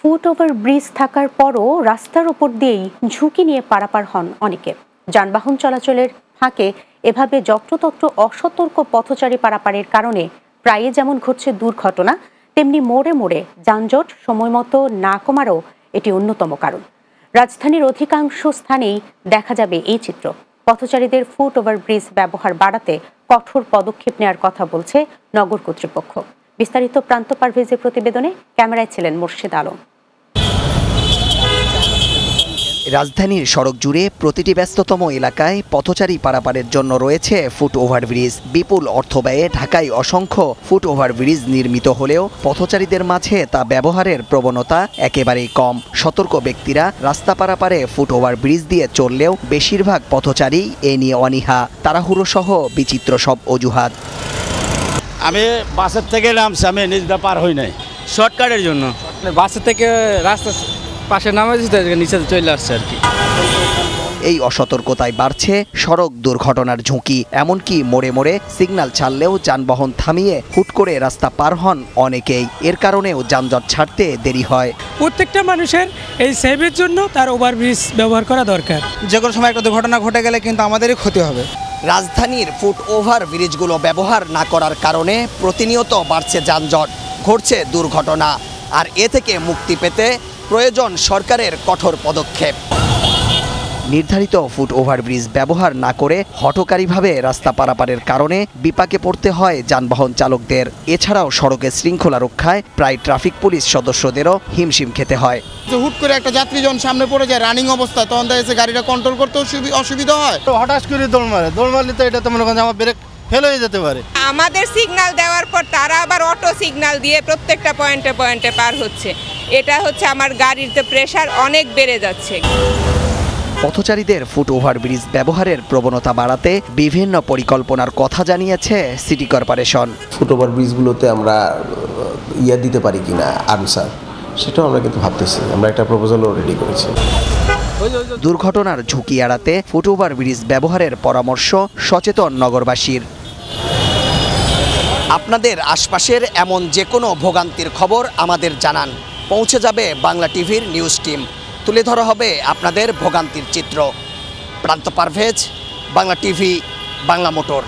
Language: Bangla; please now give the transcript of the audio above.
ফুটওভার ব্রিজ থাকার পরও রাস্তার উপর দিয়েই ঝুঁকি নিয়ে পারাপার হন অনেকে। যানবাহন চলাচলের ফাঁকে এভাবে যত্রতত্র অসতর্ক পথচারী পারাপারের কারণে প্রায়ই যেমন ঘটছে দুর্ঘটনা, তেমনি মোড়ে মোড়ে যানজট সময়মতো না কমারও এটি অন্যতম কারণ। রাজধানীর অধিকাংশ স্থানেই দেখা যাবে এই চিত্র। পথচারীদের ফুটওভার ব্রিজ ব্যবহার বাড়াতে কঠোর পদক্ষেপ নেওয়ার কথা বলছে নগর কর্তৃপক্ষ। বিস্তারিত প্রান্ত পারভেজের প্রতিবেদনে, ক্যামেরায় ছিলেন মুর্শিদ আলম। রাজধানীর সড়ক জুড়ে প্রতিটি ব্যস্ততম এলাকায় পথচারী পারাপারের জন্য রয়েছে ফুট ওভারব্রিজ। বিপুল অর্থ ব্যয়ে ঢাকায় অসংখ্য ফুট ওভারব্রিজ নির্মিত হলেও পথচারীদের মাঝে তা ব্যবহারের প্রবণতা একেবারেই কম। সতর্ক ব্যক্তিরা রাস্তা পারাপারে ফুট ওভারব্রিজ দিয়ে চললেও বেশিরভাগ পথচারী এ নিয়ে অনীহা, তাড়াহুড়ো সহ বিচিত্র সব অজুহাত। আমি বাসের থেকে নামছি, আমি নিজটা পার হই নাই শর্টকাটের জন্য। বাসের থেকে রাস্তা পাশে নামে নিচে চলে আসছে আর কি। এই অসতর্কতায় বাড়ছে সড়ক দুর্ঘটনার ঝুঁকি। এমনকি মোড়ে মোড়ে সিগন্যাল ছাড়লেও যানবাহন থামিয়ে হুট করে রাস্তা পার হন অনেকেই। এর কারণেও যানজট ছাড়তে দেরি হয়। প্রত্যেকটা মানুষের এই সেভের জন্য তার ওভারব্রিজ ব্যবহার করা দরকার। যে কোনো সময় একটা দুর্ঘটনা ঘটে গেলে কিন্তু আমাদেরই ক্ষতি হবে। রাজধানীর ফুট ওভার ব্রিজগুলো ব্যবহার না করার কারণে প্রতিনিয়ত বাড়ছে যানজট, ঘটছে দুর্ঘটনা। আর এ থেকে মুক্তি পেতে প্রয়োজন সরকারের কঠোর পদক্ষেপ। নির্ধারিত ফুট ওভারব্রিজ ব্যবহার না করে হঠকারীভাবে রাস্তা পারাপারের কারণে বিপাকে পড়তে হয় যানবাহন চালকদের। এছাড়াও সড়কে শৃঙ্খলা রক্ষায় প্রায় ট্রাফিক পুলিশ সদস্যদেরও হিমশিম খেতে হয়। হুট করে একটা যাত্রীজন সামনে পড়ে যায় রানিং অবস্থা, তখন দেখা যাচ্ছে গাড়িটা কন্ট্রোল করতে অসুবিধা হয়। হঠাৎ করে দৌড় মারলে তো এটা তো মনে করেন আমার ব্রেক ফেল হয়ে যেতে পারে। আমাদের সিগন্যাল দেওয়ার পর তারা আবার অটো সিগন্যাল দিয়ে প্রত্যেকটা পয়েন্টে পয়েন্টে পার হচ্ছে। এটা হচ্ছে আমার গাড়িতে প্রেসার অনেক বেড়ে যাচ্ছে। পথচারীদের ফুট ওভারব্রিজ ব্যবহারের প্রবণতা বাড়াতে বিভিন্ন পরিকল্পনার কথা জানিয়েছে সিটি কর্পোরেশন। ফুট ওভারব্রিজগুলোতে আমরা দিতে পারি কিনা আনসার, সেটাও আমরা কিন্তু ভাবতেছি। আমরা একটা প্রপোজালও রেডি করেছি। দুর্ঘটনার ঝুঁকি এড়াতে ফুট ওভারব্রিজ ব্যবহারের পরামর্শ সচেতন নগরবাসীর। আপনাদের আশপাশের এমন যে কোনো ভোগান্তির খবর আমাদের জানান, পৌঁছে যাবে বাংলা টিভির নিউজ টিম। তুলে ধরা হবে আপনাদের ভোগান্তির চিত্র। প্রান্ত পারভেজ, বাংলা টিভি, বাংলা মোটর।